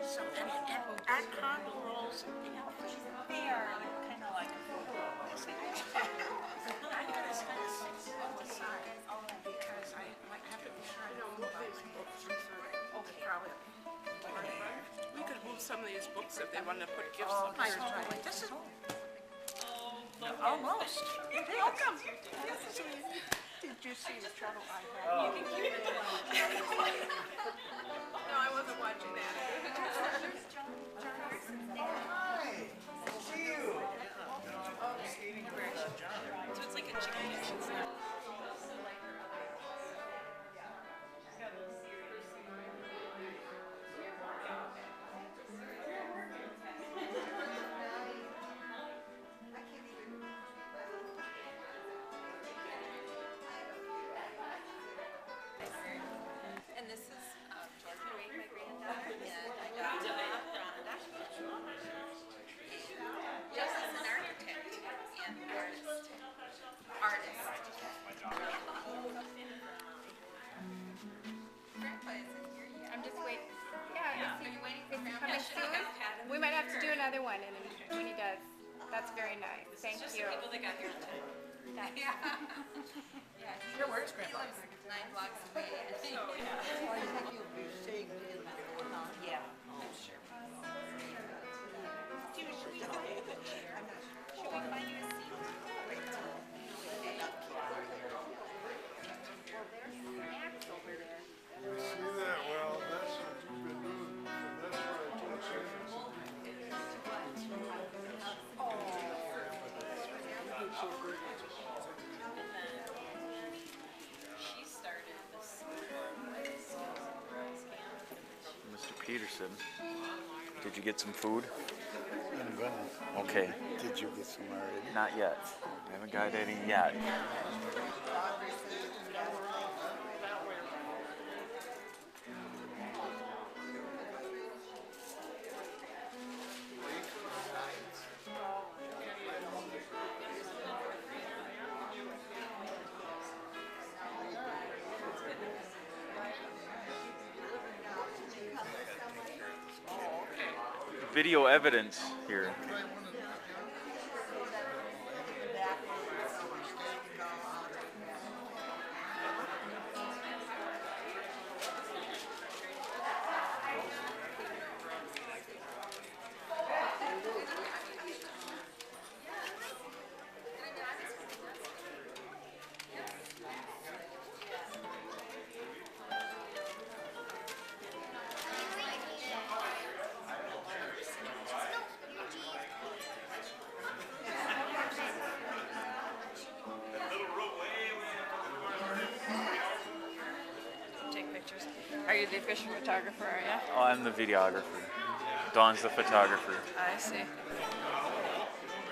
So, and at condo rolls, they are kind of like I'm gonna set a 6 aside because I have to be sure I don't buy my books. Okay. Probably. We could move some of these books if they want to put gifts Oh, up my here. God. This is almost. Welcome. Did you see the trouble I had? No, I wasn't watching that. See you. So it's like a chicken dish. It's not. And this is Georgia Ray, my granddaughter, and I got Rhonda. Jess is an architect and artist. Grandpa isn't here yet. I'm just waiting. Yeah, Are you waiting for it's Grandpa? coming Should we have soon. had him? We might have to do another one, and when he does, that's very nice. Thank Just you. the people that got here on time. Yeah. Yeah, he Where's Grandpa? lives 9 blocks away. I think. I think you'll be staying in that one. Yeah, I'm sure. Should we find you a seat? See that? Well, that's what you've been doing. That's what I told Susan. She started this. Mr. Peterson, did you get some food? I'm gonna. Okay, Did you get some already? not yet. I haven't got any yet. Video evidence here. Take pictures. Are you the official photographer, are you? Oh, I'm the videographer. Dawn's the photographer. I see.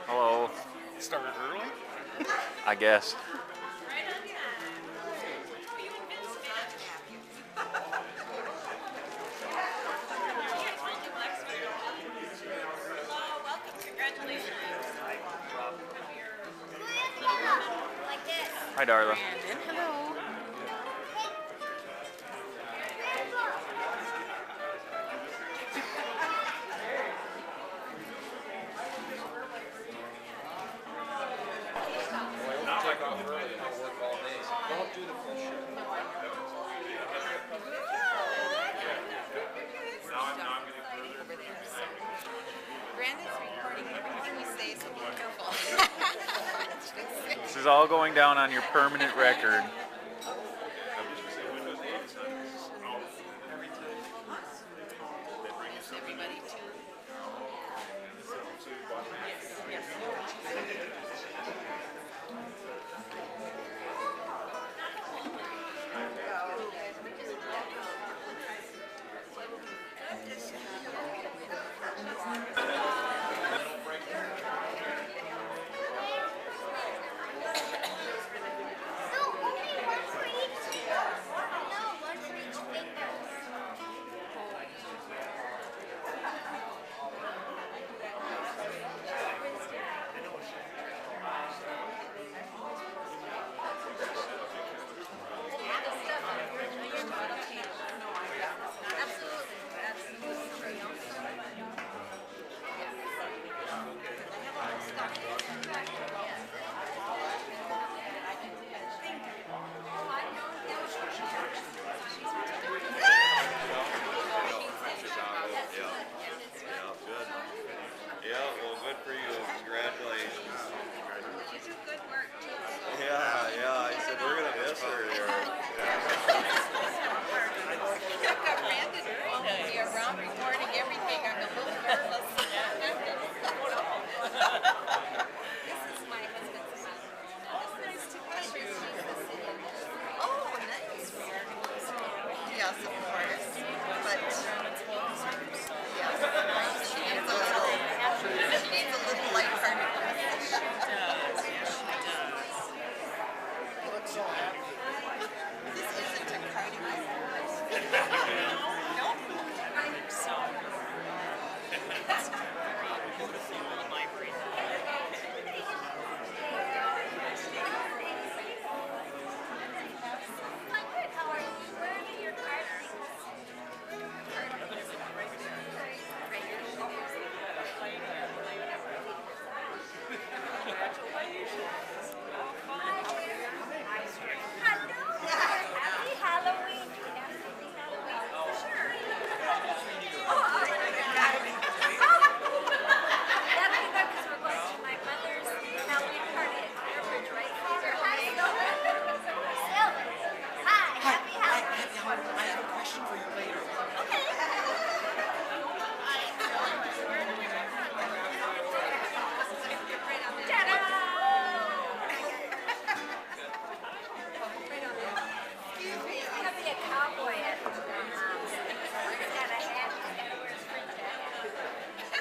Hello. Started early? I guess. Hi, Darla. Brandon, hello. Brandon's recording everything we say, so be careful. This is all going down on your permanent record. Everybody too. Happy Halloween. Happy Halloween. Sure. That'll be good because we're going to my mother's Halloween party at Firebridge right here. Hi, Sylvan. Hi, happy Halloween. I have a question for you later. Okay. Ta-da! Excuse me, he's gonna be a cowboy at he's got a hat, he's gotta wear his fringe hat.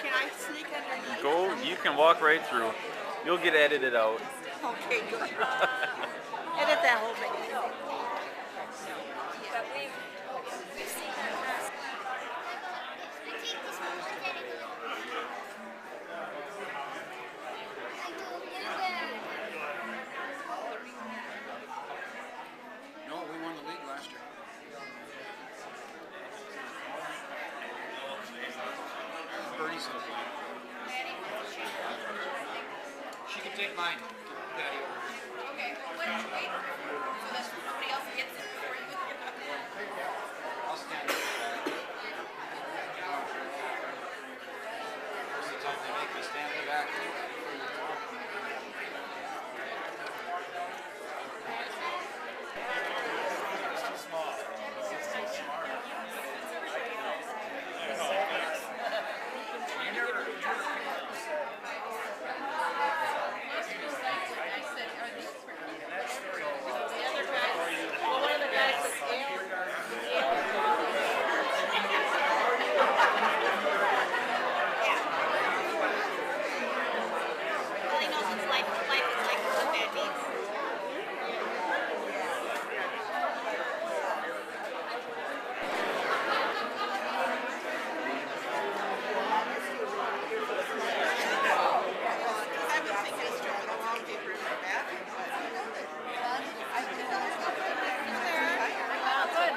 Can I sneak underneath? Go, you can walk right through. You'll get edited out. Okay, good. Edit that whole thing. But we've seen that last. No, we won the league last year. Bernie said it. She can take mine. Patty. Okay, well, why don't you wait? So that somebody else gets it before you get it. I'll stand up. Most of the time they make me stand in the back. Well, he knows what life is like and what that means. I've been thinking of sticking a wallpaper in my bathroom, but I did not. Well, good.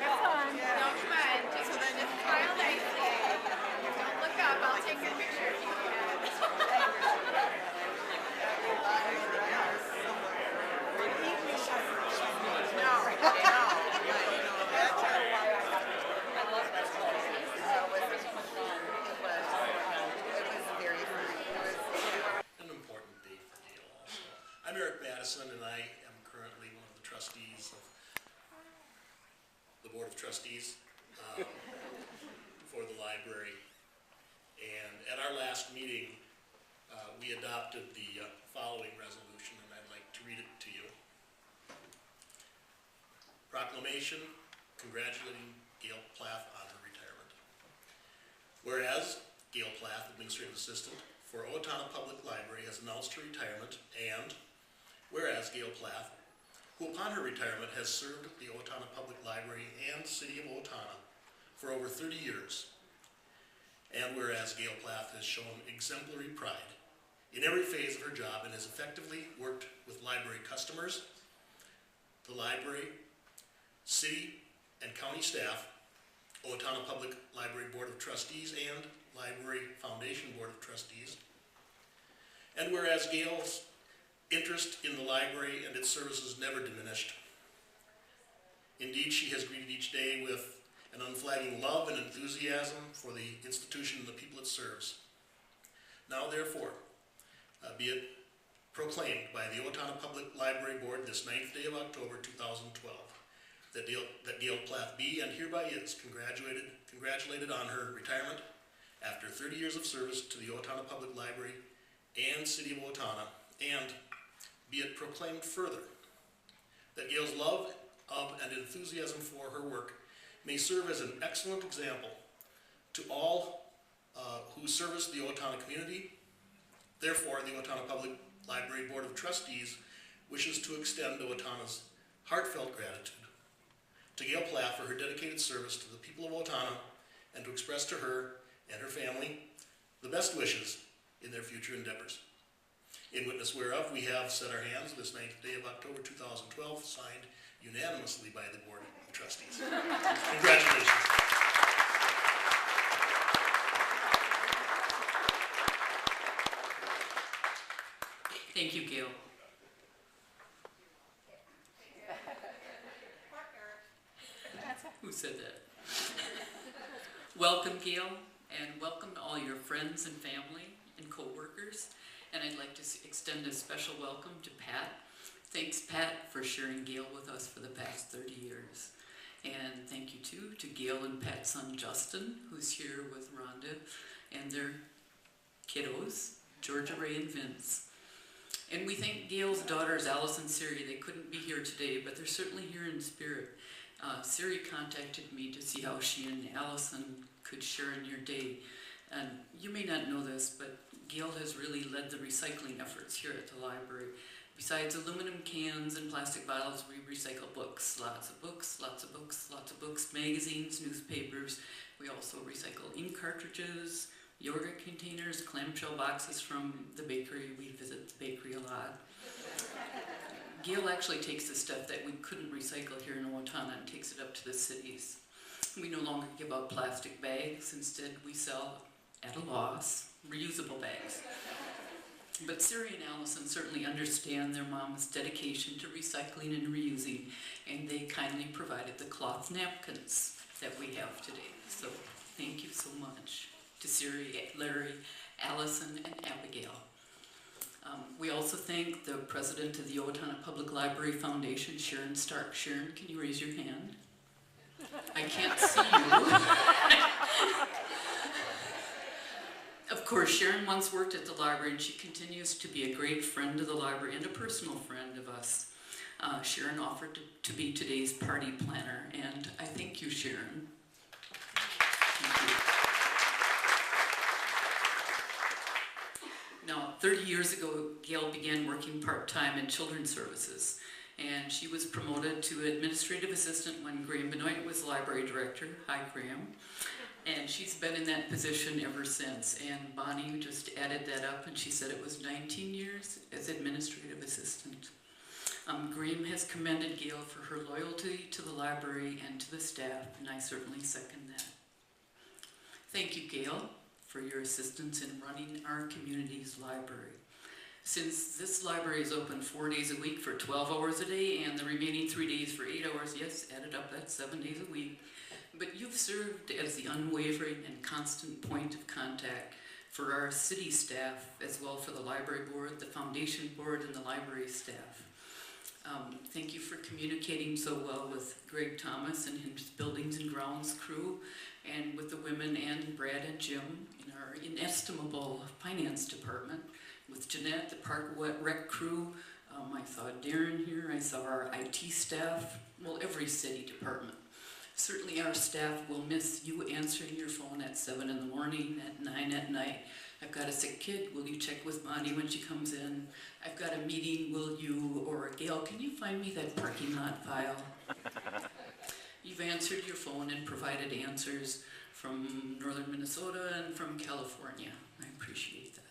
Have fun. No, come on. Just smile nicely. Don't look up. I'll take your picture if you can. An important day for Gail also. I'm Eric Madison, and I am currently one of the trustees of the Board of Trustees for the library. And at our last meeting, we adopted the following resolution, and I'd like to read it to you. Proclamation congratulating Gail Plath on her retirement. Whereas Gail Plath, Administrative Assistant for Owatonna Public Library, has announced her retirement, and whereas Gail Plath, who upon her retirement has served the Owatonna Public Library and City of Owatonna for over 30 years, and whereas Gail Plath has shown exemplary pride in every phase of her job and has effectively worked with library customers, the library, city, and county staff, Owatonna Public Library Board of Trustees, and Library Foundation Board of Trustees. And whereas Gail's interest in the library and its services never diminished. Indeed, she has greeted each day with an unflagging love and enthusiasm for the institution and the people it serves. Now, therefore, be it proclaimed by the Owatonna Public Library Board this 9th day of October 2012 that Gail Plath be and hereby is congratulated on her retirement after 30 years of service to the Owatonna Public Library and City of Owatonna, and be it proclaimed further that Gail's love of and enthusiasm for her work may serve as an excellent example to all who service the Owatonna community. Therefore, the Owatonna Public Library Board of Trustees wishes to extend Owatonna's heartfelt gratitude to Gail Plath for her dedicated service to the people of Owatonna and to express to her and her family the best wishes in their future endeavors. In witness whereof, we have set our hands this 9th day of October 2012, signed unanimously by the Board of Trustees. Congratulations. Thank you, Gail. Who said that? Welcome, Gail, and welcome to all your friends and family and co-workers. And I'd like to extend a special welcome to Pat. Thanks, Pat, for sharing Gail with us for the past 30 years. And thank you, too, to Gail and Pat's son, Justin, who's here with Rhonda, and their kiddos, Georgia Ray and Vince. And we thank Gail's daughters, Alice and Siri. They couldn't be here today, but they're certainly here in spirit. Siri contacted me to see how she and Allison could share in your day. And you may not know this, but Gail has really led the recycling efforts here at the library. Besides aluminum cans and plastic bottles, we recycle books. Lots of books, lots of books, lots of books, magazines, newspapers. We also recycle ink cartridges, yogurt containers, clamshell boxes from the bakery. We visit the bakery a lot. Gail actually takes the stuff that we couldn't recycle here in Owatonna and takes it up to the cities. We no longer give out plastic bags. Instead, we sell, at a loss, reusable bags. But Siri and Allison certainly understand their mom's dedication to recycling and reusing, and they kindly provided the cloth napkins that we have today. So thank you so much to Siri, Larry, Allison, and Abigail. We also thank the president of the Owatonna Public Library Foundation, Sharon Stark. Sharon, can you raise your hand? I can't see you. Of course, Sharon once worked at the library, and she continues to be a great friend of the library and a personal friend of us. Sharon offered to be today's party planner, and I thank you, Sharon. Thank you. Now, 30 years ago, Gail began working part-time in children's services, and she was promoted to administrative assistant when Graham Benoit was library director. Hi, Graham. And she's been in that position ever since. And Bonnie just added that up, and she said it was 19 years as administrative assistant. Graham has commended Gail for her loyalty to the library and to the staff, and I certainly second that. Thank you, Gail, for your assistance in running our community's library. Since this library is open 4 days a week for 12 hours a day, and the remaining 3 days for 8 hours, yes, added up, that's 7 days a week. But you've served as the unwavering and constant point of contact for our city staff, as well for the library board, the foundation board, and the library staff. Thank you for communicating so well with Greg Thomas and his buildings and grounds crew, and with the women and Brad and Jim in our inestimable finance department, with Jeanette, the park rec crew. I saw Darren here, I saw our IT staff, well, every city department. Certainly our staff will miss you answering your phone at 7 in the morning, at 9 at night. I've got a sick kid, will you check with Bonnie when she comes in? I've got a meeting, will you? Or Gail, can you find me that parking lot file? You've answered your phone and provided answers from northern Minnesota and from California. I appreciate that.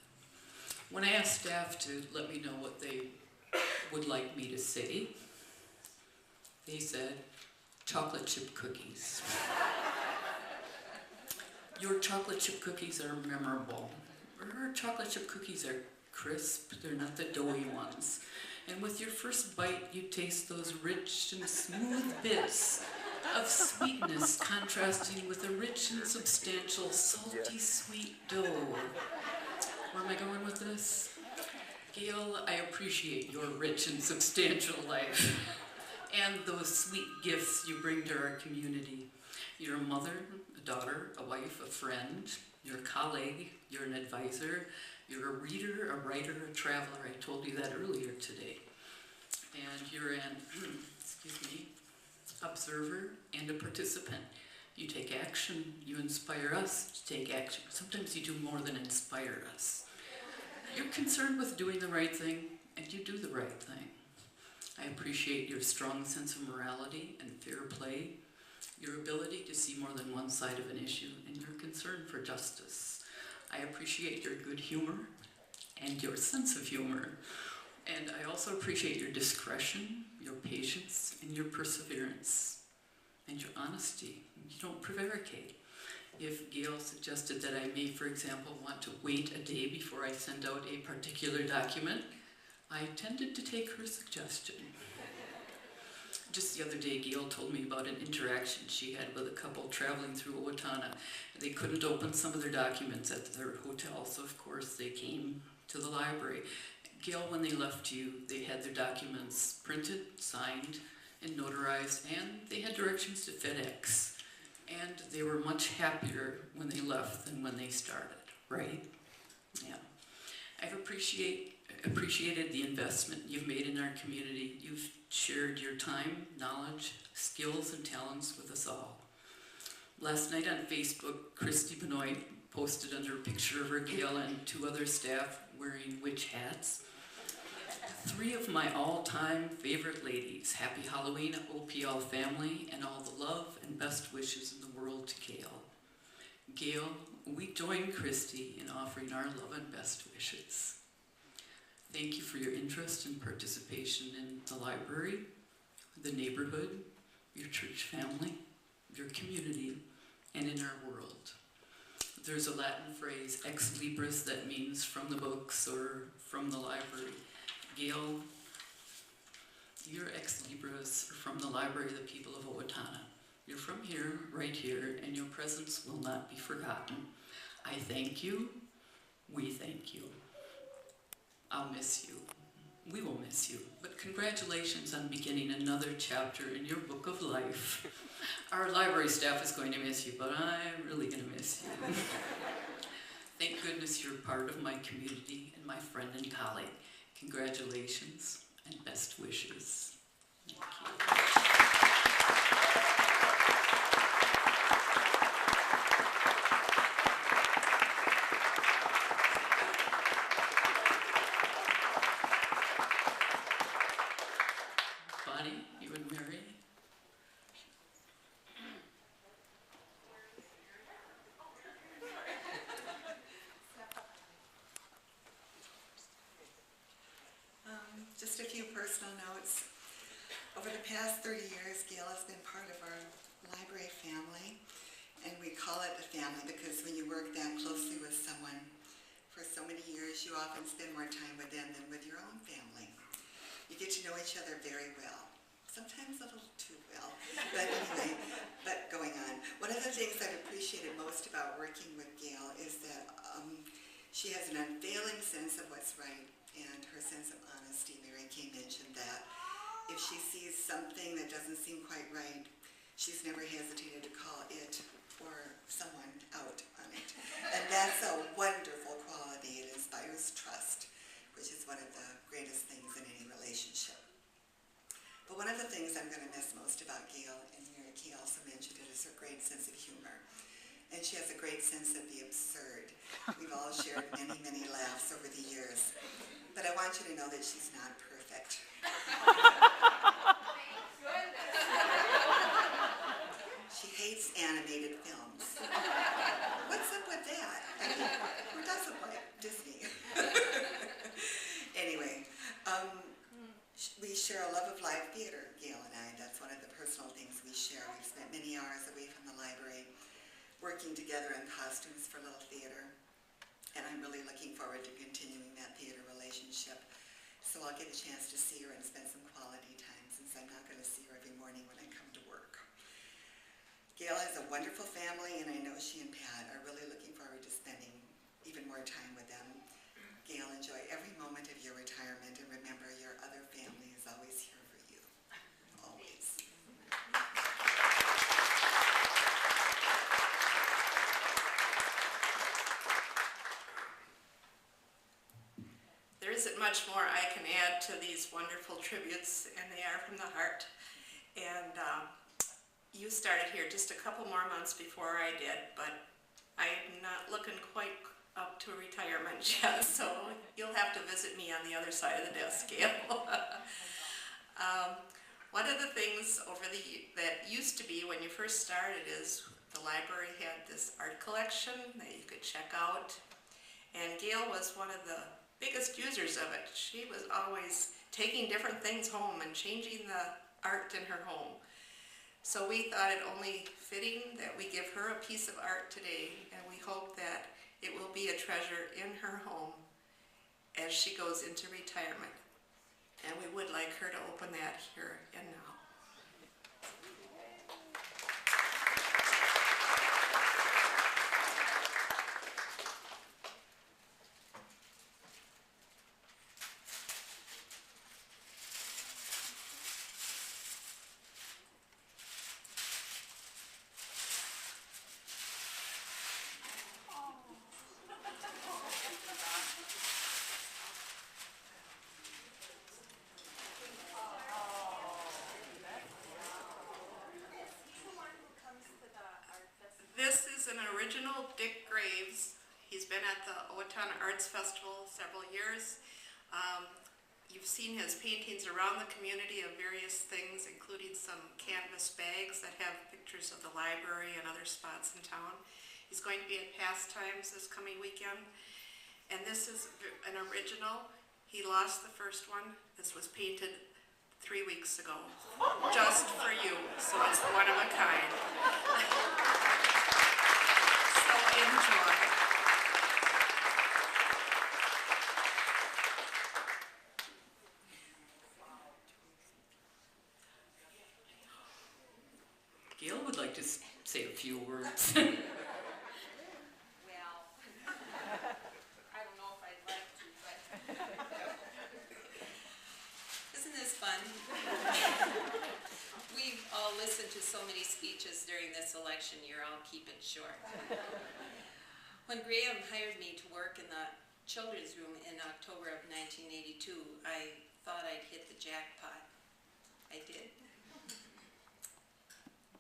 When I asked staff to let me know what they would like me to say, they said, chocolate chip cookies. Your chocolate chip cookies are memorable. Her chocolate chip cookies are crisp, they're not the doughy ones. And with your first bite, you taste those rich and smooth bits of sweetness contrasting with a rich and substantial, salty, sweet dough. Where am I going with this? Gail, I appreciate your rich and substantial life and those sweet gifts you bring to our community. You're a mother, a daughter, a wife, a friend, you're a colleague, you're an advisor, you're a reader, a writer, a traveler. I told you that earlier today. And you're an, observer and a participant. You take action, you inspire us to take action. Sometimes you do more than inspire us. You're concerned with doing the right thing, and you do the right thing. I appreciate your strong sense of morality and fair play, your ability to see more than one side of an issue, and your concern for justice. I appreciate your good humor and your sense of humor. And I also appreciate your discretion, your patience, and your perseverance, and your honesty. You don't prevaricate. If Gail suggested that I may, for example, want to wait a day before I send out a particular document, I tended to take her suggestion. Just the other day, Gail told me about an interaction she had with a couple traveling through Owatonna. They couldn't open some of their documents at their hotel, so of course they came to the library. Gail, when they left you, they had their documents printed, signed, and notarized, and they had directions to FedEx. And they were much happier when they left than when they started, right? Yeah. I've appreciated the investment you've made in our community. You've shared your time, knowledge, skills, and talents with us all. Last night on Facebook, Christy Benoit posted under a picture of her, Gail, and 2 other staff wearing witch hats. 3 of my all-time favorite ladies. Happy Halloween, OPL family, and all the love and best wishes in the world to Gail. Gail, we join Christy in offering our love and best wishes. Thank you for your interest and participation in the library, the neighborhood, your church family, your community, and in our world. There's a Latin phrase, ex libris, that means from the books or from the library. Gail, you're ex libris from the library of the people of Owatonna. You're from here, right here, and your presence will not be forgotten. I thank you. We thank you. I'll miss you. We will miss you. But congratulations on beginning another chapter in your book of life. Our library staff is going to miss you, but I'm really going to miss you. Thank goodness you're part of my community and my friend and colleague. Congratulations and best wishes. Thank you. Bonnie, you and Mary. Just a few personal notes. Over the past 30 years, Gail has been part of our library family, and we call it a family because when you work that closely with someone for so many years, you often spend more time with them than with your own family. You get to know each other very well, sometimes a little too well, but anyway, but going on. One of the things I've appreciated most about working with Gail is that she has an unfailing sense of what's right and her sense of honesty. Mary Kay mentioned that. If she sees something that doesn't seem quite right, she's never hesitated to call it or someone out on it. And that's a wonderful quality. It inspires trust, which is one of the greatest things in any relationship. But one of the things I'm going to miss most about Gail, and Mary Kay also mentioned it, is her great sense of humor. And she has a great sense of the absurd. We've all shared many, many laughs over the years. But I want you to know that she's not perfect. She hates animated films. What's up with that? I mean, who doesn't like Disney? Anyway, we share a love of live theater, Gail and I. That's one of the personal things we share. We've spent many hours away from the library working together in costumes for Little Theater. And I'm really looking forward to continuing that theater relationship. So I'll get a chance to see her and spend some quality time since I'm not going to see her every morning when I come to work. Gail has a wonderful family, and I know she and Pat are really looking forward to spending even more time with them. Gail, enjoy every moment of your retirement, and remember your other family is always here for you. Always. There isn't much more I can add to these wonderful tributes, and they are from the heart. And you started here just a couple more months before I did, but I'm not looking quite up to retirement yet, so you'll have to visit me on the other side of the desk, Gail. One of the things that used to be when you first started is the library had this art collection that you could check out. And Gail was one of the biggest users of it. She was always taking different things home and changing the art in her home. So we thought it only fitting that we give her a piece of art today, and we hope that it will be a treasure in her home as she goes into retirement. And we would like her to open that here and now. This is an original Dick Graves. He's been at the Owatonna Arts Festival several years. You've seen his paintings around the community of various things, including some canvas bags that have pictures of the library and other spots in town. He's going to be at Pastimes this coming weekend. And this is an original. He lost the first one. This was painted 3 weeks ago, just for you, so it's one of a kind. So enjoy. Gail would like to say a few words. Well, I don't know if I'd like to, but Isn't this fun? We've all listened to so many speeches during this election year, I'll keep it short. When Graham hired me to work in the children's room in October of 1982, I thought I'd hit the jackpot. I did.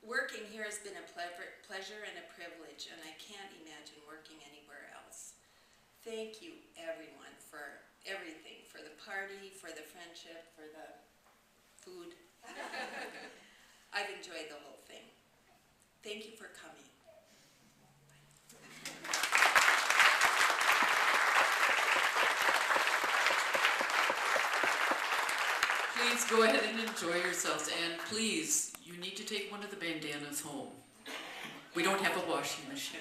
Working here has been a pleasure and a privilege, and I can't imagine working anywhere else. Thank you, everyone, for everything, for the party, for the friendship, for the food. I've enjoyed the whole thing. Thank you for coming. Please go ahead and enjoy yourselves, and please, you need to take one of the bandanas home. We don't have a washing machine.